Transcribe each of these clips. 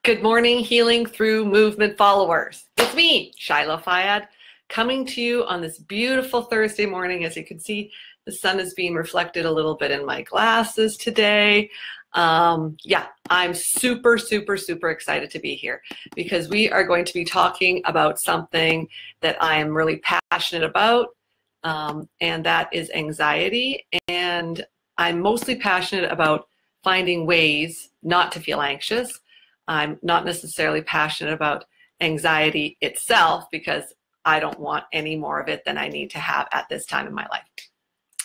Good morning, Healing Through Movement followers. It's me, Shyloe Fayad, coming to you on this beautiful Thursday morning. As you can see, the sun is being reflected a little bit in my glasses today. Yeah, I'm super excited to be here because we are going to be talking about something that I am really passionate about, and that is anxiety. And I'm mostly passionate about finding ways not to feel anxious. I'm not necessarily passionate about anxiety itself because I don't want any more of it than I need to have at this time in my life.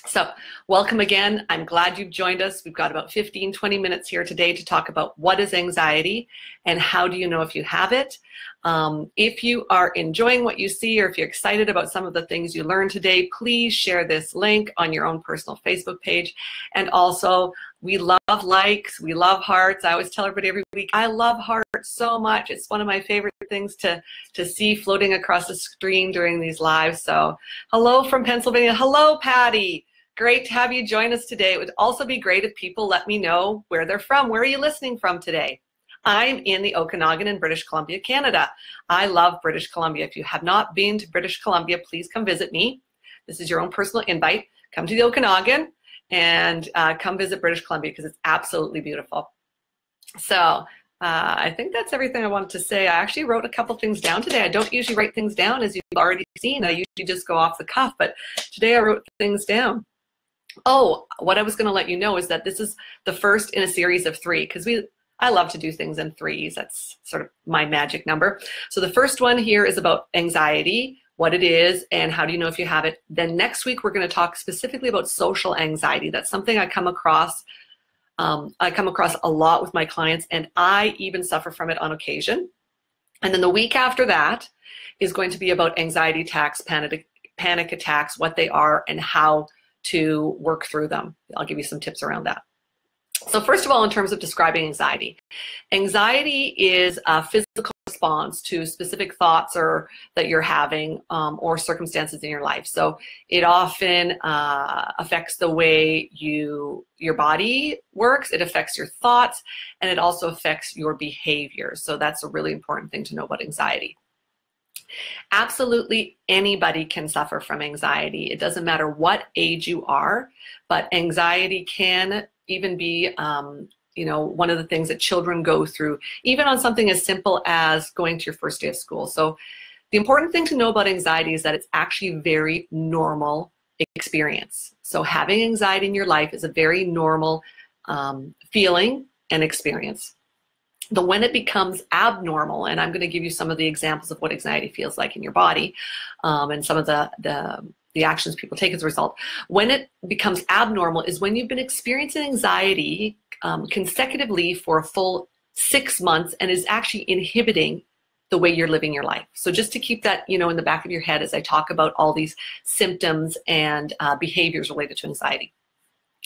So welcome again. I'm glad you've joined us. We've got about 15-20 minutes here today to talk about what is anxiety and how do you know if you have it. If you are enjoying what you see, or if you're excited about some of the things you learned today, please share this link on your own personal Facebook page. And also, we love likes, we love hearts. I always tell everybody every week, I love hearts so much. It's one of my favorite things to see floating across the screen during these lives. So hello from Pennsylvania. Hello, Patty. Great to have you join us today. It would also be great if people let me know where they're from. Where are you listening from today? I'm in the Okanagan in British Columbia, Canada. I love British Columbia. If you have not been to British Columbia, please come visit me. This is your own personal invite. Come to the Okanagan and come visit British Columbia because it's absolutely beautiful. So I think that's everything I wanted to say. I actually wrote a couple things down today. I don't usually write things down, as you've already seen. I usually just go off the cuff, but today I wrote things down. Oh, what I was going to let you know is that this is the first in a series of 3, because I love to do things in 3s. That's sort of my magic number. So the first one here is about anxiety, what it is, and how do you know if you have it. Then next week, we're going to talk specifically about social anxiety. That's something I come across a lot with my clients, and I even suffer from it on occasion. And then the week after that is going to be about anxiety attacks, panic attacks, what they are, and how to work through them. I'll give you some tips around that. So first of all, in terms of describing anxiety, anxiety is a physical response to specific thoughts that you're having or circumstances in your life. So it often affects the way your body works, it affects your thoughts, and it also affects your behavior. So that's a really important thing to know about anxiety. Absolutely anybody can suffer from anxiety. It doesn't matter what age you are, but anxiety can even be one of the things that children go through, even on something as simple as going to your first day of school. So the important thing to know about anxiety is that it's actually a very normal experience. So having anxiety in your life is a very normal feeling and experience. But when it becomes abnormal, and I'm going to give you some of the examples of what anxiety feels like in your body, and some of the actions people take as a result. When it becomes abnormal is when you've been experiencing anxiety consecutively for a full 6 months and is actually inhibiting the way you're living your life. So just to keep that, in the back of your head as I talk about all these symptoms and behaviors related to anxiety.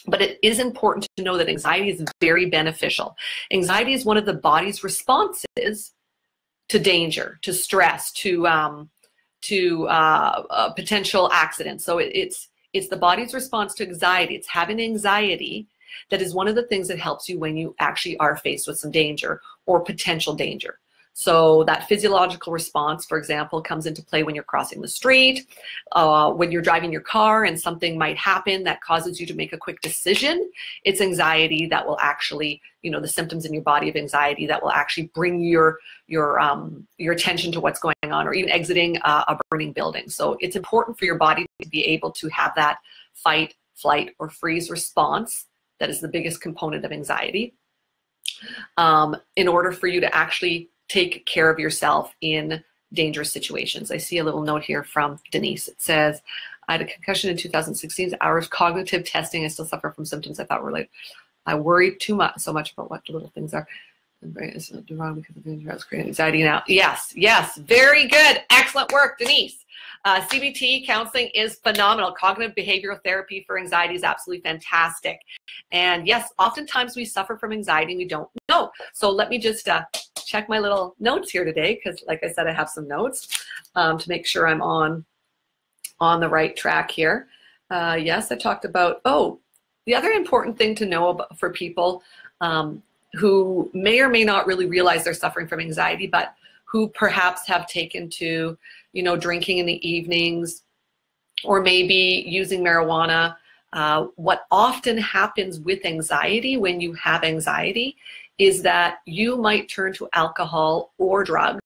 But it is important to know that anxiety is very beneficial. Anxiety is one of the body's responses to danger, to stress, to potential accidents. So it's the body's response to anxiety. It's having anxiety that is one of the things that helps you when you actually are faced with some danger or potential danger. So that physiological response, for example, comes into play when you're crossing the street, when you're driving your car and something might happen that causes you to make a quick decision. It's anxiety that will actually, the symptoms in your body of anxiety that will actually bring your attention to what's going on, or even exiting a burning building. So it's important for your body to be able to have that fight, flight, or freeze response. That is the biggest component of anxiety, in order for you to actually take care of yourself in dangerous situations. I see a little note here from Denise. It says, I had a concussion in 2016. Hours cognitive testing. I still suffer from symptoms I thought were related. I worry so much about what the little things are. It's wrong because of injury. I was creating anxiety now. Yes, very good. Excellent work, Denise. CBT counseling is phenomenal. Cognitive behavioral therapy for anxiety is absolutely fantastic. And yes, oftentimes we suffer from anxiety and we don't know. So let me just check my little notes here today, because like I said, I have some notes to make sure I'm on the right track here. Yes, I talked about, the other important thing to know about, for people who may or may not really realize they're suffering from anxiety, but who perhaps have taken to, drinking in the evenings, or maybe using marijuana. What often happens with anxiety when you have anxiety is that you might turn to alcohol or drugs.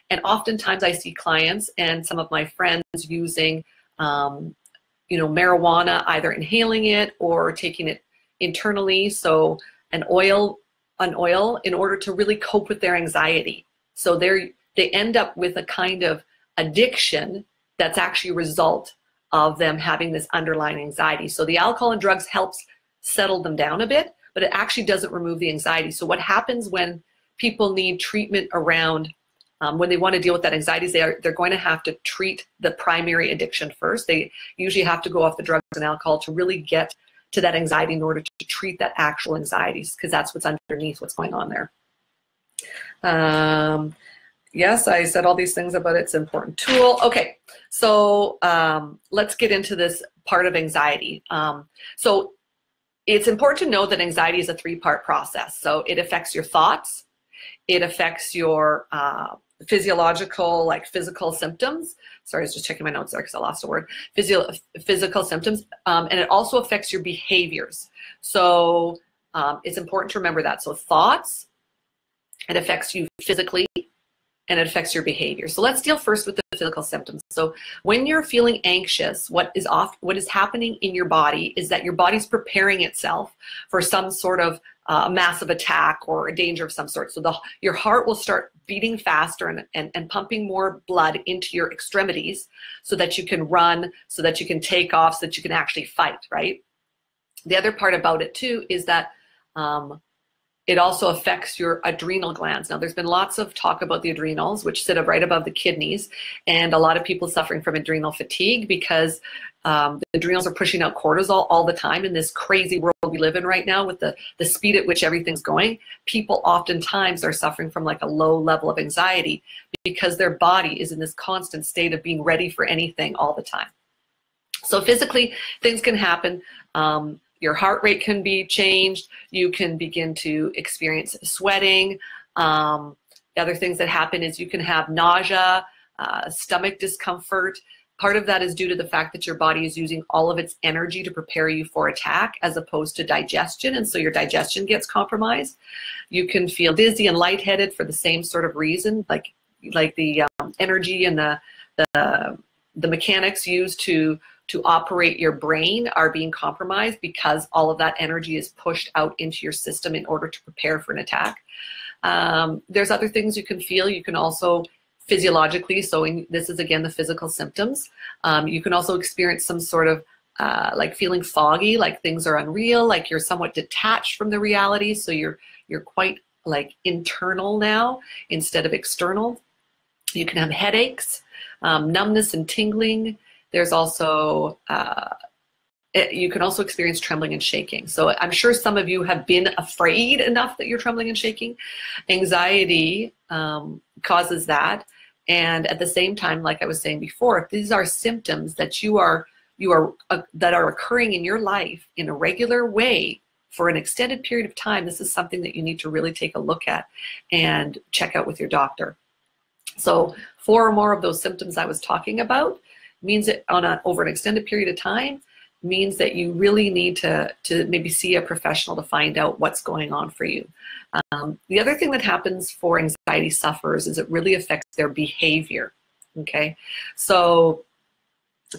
And oftentimes I see clients and some of my friends using, marijuana, either inhaling it or taking it internally. So an oil in order to really cope with their anxiety. So they end up with a kind of addiction that's actually a result of them having this underlying anxiety. So the alcohol and drugs helps settle them down a bit, but it actually doesn't remove the anxiety. So what happens when people need treatment around, when they want to deal with that anxiety, they're going to have to treat the primary addiction first. They usually have to go off the drugs and alcohol to really get to that anxiety in order to treat that actual anxieties, because that's what's underneath what's going on there. Yes, I said all these things about it's an important tool. Okay, so let's get into this part of anxiety. So it's important to know that anxiety is a three-part process. So it affects your thoughts, it affects your physiological, like physical symptoms. Sorry, I was just checking my notes there because I lost a word. Physical symptoms, and it also affects your behaviors. So it's important to remember that. So thoughts, it affects you physically, and it affects your behavior. So let's deal first with the physical symptoms. So when you're feeling anxious, what is happening in your body is that your body's preparing itself for some sort of massive attack or a danger of some sort. So your heart will start beating faster and pumping more blood into your extremities so that you can run, so that you can take off, so that you can actually fight, right? The other part about it too is that it also affects your adrenal glands. Now, there's been lots of talk about the adrenals, which sit up right above the kidneys, and a lot of people suffering from adrenal fatigue because the adrenals are pushing out cortisol all the time in this crazy world we live in right now with the speed at which everything's going. People oftentimes are suffering from like a low level of anxiety because their body is in this constant state of being ready for anything all the time. So physically, things can happen. Your heart rate can be changed. You can begin to experience sweating. The other things that happen is you can have nausea, stomach discomfort. Part of that is due to the fact that your body is using all of its energy to prepare you for attack as opposed to digestion, and so your digestion gets compromised. You can feel dizzy and lightheaded for the same sort of reason, like the energy and the mechanics used to operate your brain are being compromised because all of that energy is pushed out into your system in order to prepare for an attack. There's other things you can feel. You can also physiologically, so this is again the physical symptoms. You can also experience some sort of like feeling foggy, like things are unreal, like you're somewhat detached from the reality. So you're quite like internal now instead of external. You can have headaches, numbness and tingling. There's also, you can also experience trembling and shaking. So I'm sure some of you have been afraid enough that you're trembling and shaking. Anxiety causes that. And at the same time, like I was saying before, if these are symptoms that that are occurring in your life in a regular way for an extended period of time, this is something that you need to really take a look at and check out with your doctor. So 4 or more of those symptoms I was talking about means that over an extended period of time means that you really need to maybe see a professional to find out what's going on for you. The other thing that happens for anxiety sufferers is it really affects their behavior. Okay, so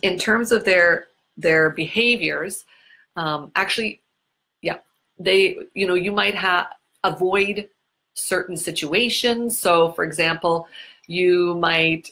in terms of their behaviors, actually, yeah, you might avoid certain situations. So, for example, you might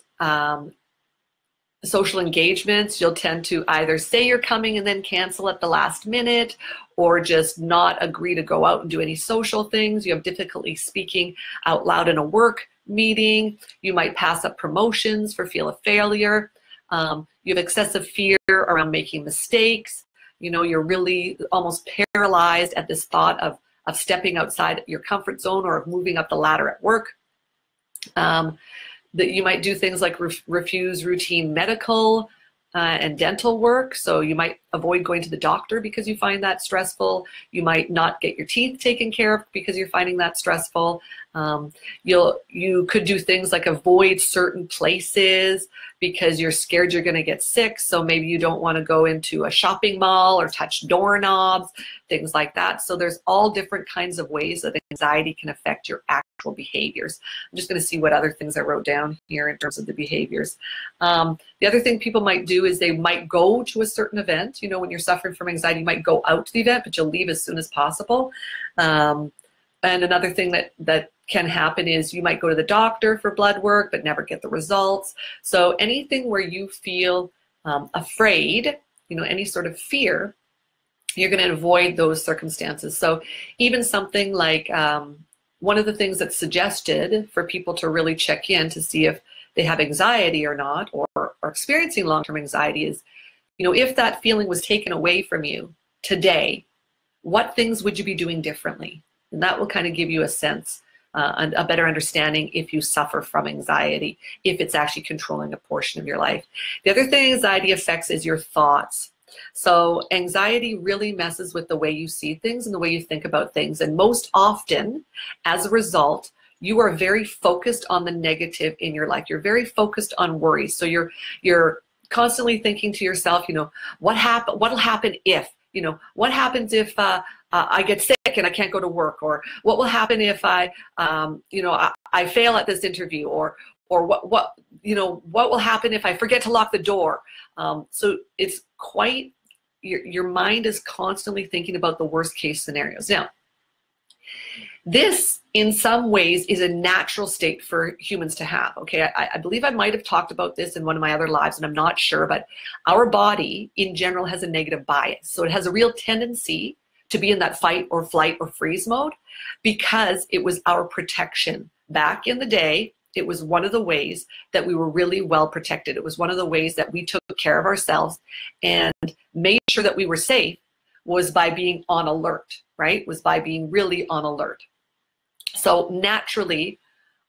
social engagements, you'll tend to either say you're coming and then cancel at the last minute, or just not agree to go out and do any social things. You have difficulty speaking out loud in a work meeting. You might pass up promotions for fear of failure. You have excessive fear around making mistakes. You're really almost paralyzed at this thought of stepping outside your comfort zone or of moving up the ladder at work. That you might do things like refuse routine medical and dental work. So you might avoid going to the doctor because you find that stressful. You might not get your teeth taken care of because you're finding that stressful. You could do things like avoid certain places because you're scared you're going to get sick. So maybe you don't want to go into a shopping mall or touch doorknobs, things like that. So there's all different kinds of ways that anxiety can affect your actual behaviors. I'm just going to see what other things I wrote down here in terms of the behaviors. The other thing people might do is they might go to a certain event. You know, when you're suffering from anxiety, you might go out to the event, but you'll leave as soon as possible. And another thing that can happen is you might go to the doctor for blood work, but never get the results. So anything where you feel afraid, you know, any sort of fear, you're going to avoid those circumstances. So even something like one of the things that's suggested for people to really check in to see if they have anxiety or not, or are experiencing long-term anxiety is, you know, if that feeling was taken away from you today, what things would you be doing differently? And that will kind of give you a sense and a better understanding if you suffer from anxiety, if it's actually controlling a portion of your life. The other thing anxiety affects is your thoughts. So anxiety really messes with the way you see things and the way you think about things. And most often, as a result, you are very focused on the negative in your life. You're very focused on worry. So you're constantly thinking to yourself, you know, what'll happen if, you know, what happens if I get sick and I can't go to work, or what will happen if I fail at this interview, or what will happen if I forget to lock the door. So it's quite, your mind is constantly thinking about the worst case scenarios. Now, this in some ways is a natural state for humans to have. Okay, I believe I might have talked about this in one of my other lives, and I'm not sure, but our body in general has a negative bias. So it has a real tendency to be in that fight or flight or freeze mode because it was our protection. Back in the day, it was one of the ways that we were really well protected. It was one of the ways that we took care of ourselves and made sure that we were safe, was by being on alert, right? Was by being really on alert. So naturally,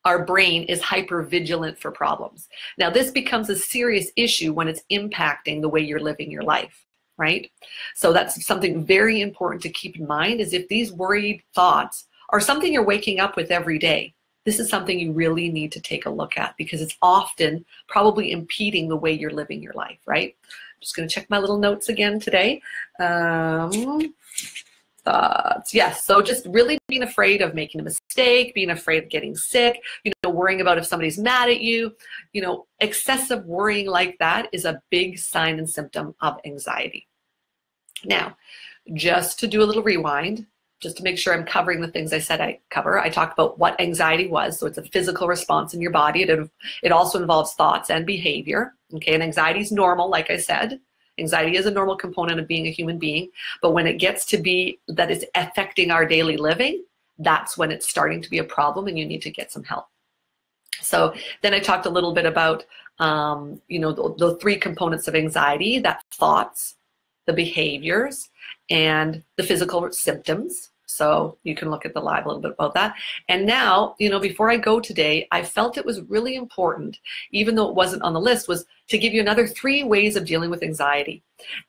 our brain is hyper vigilant for problems. Now, this becomes a serious issue when it's impacting the way you're living your life, right? So that's something very important to keep in mind, is if these worried thoughts are something you're waking up with every day, this is something you really need to take a look at, because it's often probably impeding the way you're living your life, right? I'm just going to check my little notes again today. Thoughts. Yes. So just really being afraid of making a mistake, being afraid of getting sick, you know, worrying about if somebody's mad at you, you know, excessive worrying like that is a big sign and symptom of anxiety. Now, just to do a little rewind, just to make sure I'm covering the things I said I cover, I talked about what anxiety was. So it's a physical response in your body. It also involves thoughts and behavior. Okay. And anxiety is normal, like I said. Anxiety is a normal component of being a human being, but when it gets to be that it's affecting our daily living, that's when it's starting to be a problem and you need to get some help. So then I talked a little bit about, the three components of anxiety: that thoughts, the behaviors, and the physical symptoms. So you can look at the live a little bit about that. And now, you know, before I go today, I felt it was really important, even though it wasn't on the list, was to give you another 3 ways of dealing with anxiety.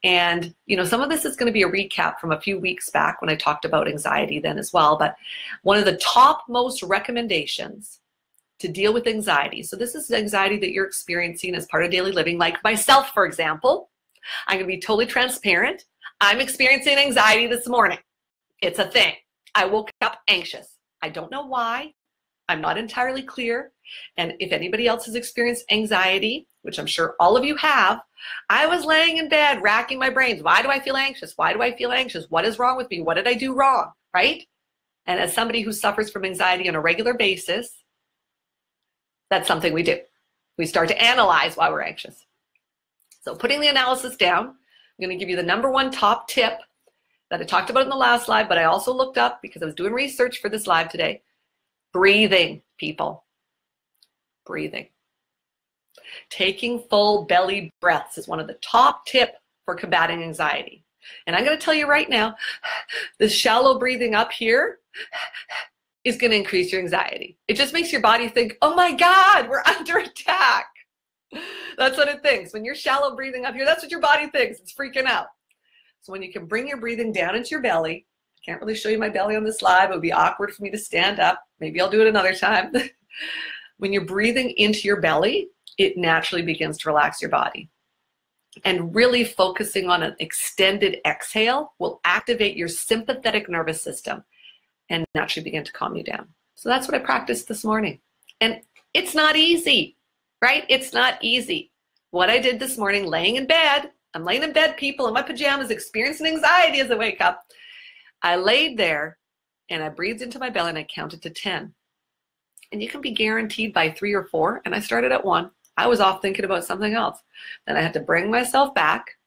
And, you know, some of this is going to be a recap from a few weeks back when I talked about anxiety then as well. But one of the top most recommendations to deal with anxiety, so this is anxiety that you're experiencing as part of daily living, like myself, for example. I'm going to be totally transparent. I'm experiencing anxiety this morning. It's a thing. I woke up anxious. I don't know why. I'm not entirely clear. And if anybody else has experienced anxiety, which I'm sure all of you have, I was laying in bed, racking my brains. Why do I feel anxious? Why do I feel anxious? What is wrong with me? What did I do wrong? Right? And as somebody who suffers from anxiety on a regular basis, that's something we do. We start to analyze why we're anxious. So putting the analysis down, I'm going to give you the #1 top tip that I talked about in the last live, but I also looked up because I was doing research for this live today. Breathing, people. Breathing. Taking full belly breaths is one of the top tips for combating anxiety. And I'm going to tell you right now, this shallow breathing up here is going to increase your anxiety. It just makes your body think, oh my God, we're under attack. That's what it thinks. When you're shallow breathing up here, that's what your body thinks. It's freaking out. So when you can bring your breathing down into your belly, I can't really show you my belly on this live. It would be awkward for me to stand up. Maybe I'll do it another time. When you're breathing into your belly, it naturally begins to relax your body. And really focusing on an extended exhale will activate your sympathetic nervous system and naturally begin to calm you down. So that's what I practiced this morning. And it's not easy, right? It's not easy. What I did this morning, laying in bed, I'm laying in bed, people, in my pajamas, experiencing anxiety as I wake up. I laid there and I breathed into my belly and I counted to 10. And you can be guaranteed by 3 or 4. And I started at 1. I was off thinking about something else. Then I had to bring myself back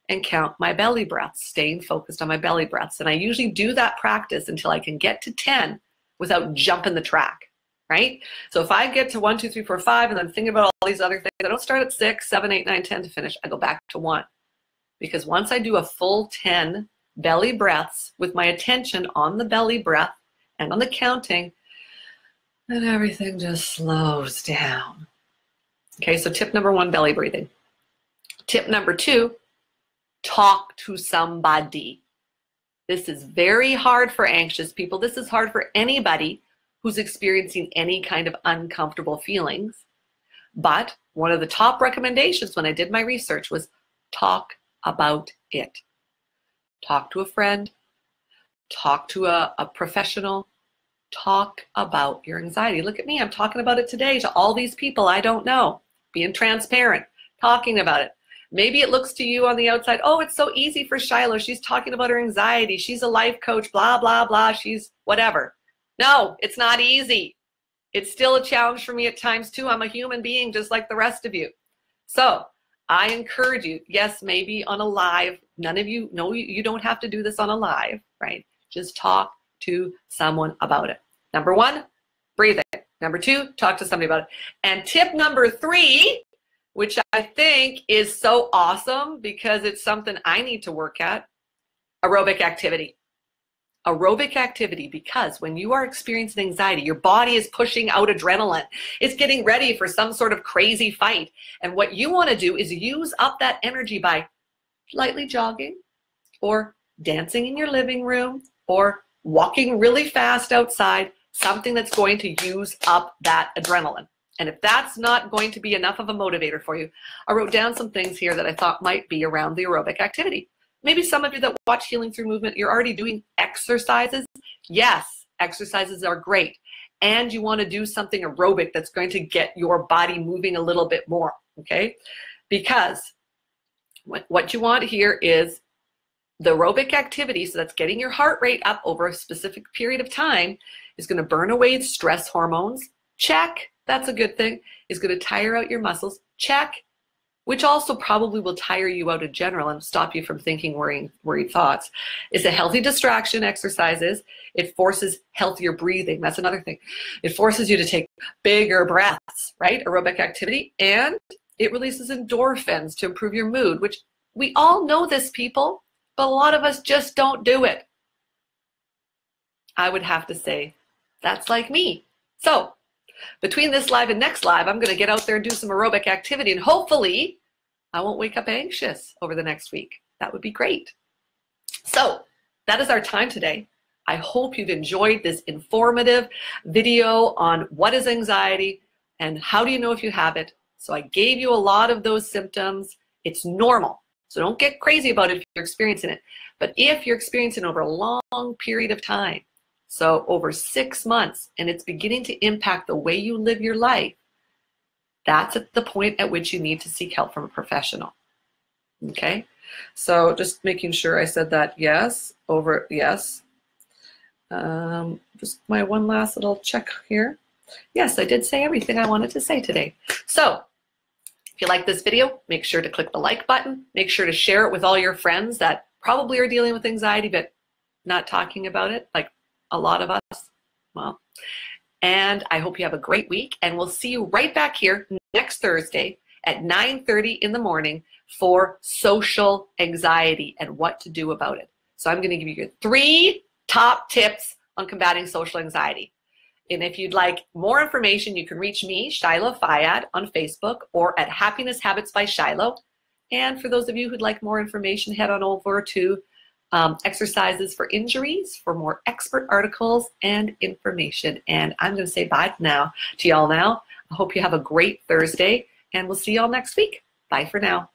and count my belly breaths, staying focused on my belly breaths. And I usually do that practice until I can get to 10 without jumping the track, right? So if I get to 1, 2, 3, 4, 5, and I'm thinking about all these other things, I don't start at 6, 7, 8, 9, 10 to finish. I go back to 1. Because once I do a full 10 belly breaths with my attention on the belly breath and on the counting, then everything just slows down. Okay, so tip number 1, belly breathing. Tip number 2, talk to somebody. This is very hard for anxious people. This is hard for anybody who's experiencing any kind of uncomfortable feelings. But one of the top recommendations when I did my research was talk about it. Talk to a friend, talk to a professional, talk about your anxiety. Look at me, I'm talking about it today to all these people I don't know. Being transparent, talking about it. Maybe it looks to you on the outside, oh, it's so easy for Shyloe. She's talking about her anxiety. She's a life coach, blah, blah, blah. She's whatever. No, it's not easy. It's still a challenge for me at times too. I'm a human being just like the rest of you. So I encourage you, yes, maybe on a live, none of you, no, you don't have to do this on a live, right? Just talk to someone about it. Number 1, breathing. Number 2, talk to somebody about it. And tip number 3, which I think is so awesome because it's something I need to work at, aerobic activity. Aerobic activity, because when you are experiencing anxiety, your body is pushing out adrenaline. It's getting ready for some sort of crazy fight. And what you want to do is use up that energy by lightly jogging or dancing in your living room or walking really fast outside, something that's going to use up that adrenaline. And if that's not going to be enough of a motivator for you, I wrote down some things here that I thought might be around the aerobic activity. Maybe some of you that watch Healing Through Movement, you're already doing exercises. Yes, exercises are great. And you want to do something aerobic that's going to get your body moving a little bit more, okay? Because what you want here is the aerobic activity, so that's getting your heart rate up over a specific period of time, is going to burn away stress hormones. Check. That's a good thing. Is going to tire out your muscles. Check. Which also probably will tire you out in general and stop you from thinking worried thoughts. It's a healthy distraction, exercises. It forces healthier breathing. That's another thing. It forces you to take bigger breaths, right? Aerobic activity. And it releases endorphins to improve your mood, which we all know this, people, but a lot of us just don't do it. I would have to say that's like me. So between this live and next live, I'm going to get out there and do some aerobic activity, and hopefully I won't wake up anxious over the next week. That would be great. So that is our time today. I hope you've enjoyed this informative video on what is anxiety and how do you know if you have it. So I gave you a lot of those symptoms. It's normal. So don't get crazy about it if you're experiencing it. But if you're experiencing it over a long period of time, so over 6 months, and it's beginning to impact the way you live your life, that's at the point at which you need to seek help from a professional. Okay? So just making sure I said that yes, over yes. Just my one last little check here. Yes, I did say everything I wanted to say today. So if you like this video, make sure to click the like button. Make sure to share it with all your friends that probably are dealing with anxiety but not talking about it, like a lot of us. Well, and I hope you have a great week, and we'll see you right back here next Thursday at 9:30 in the morning for social anxiety and what to do about it. So I'm going to give you 3 top tips on combating social anxiety. And if you'd like more information, you can reach me, Shyloe Fayad, on Facebook or at Happiness Habits by Shyloe. And for those of you who'd like more information, head on over to Exercises for Injuries for more expert articles and information. And I'm going to say bye now to y'all now. I hope you have a great Thursday, and we'll see y'all next week. Bye for now.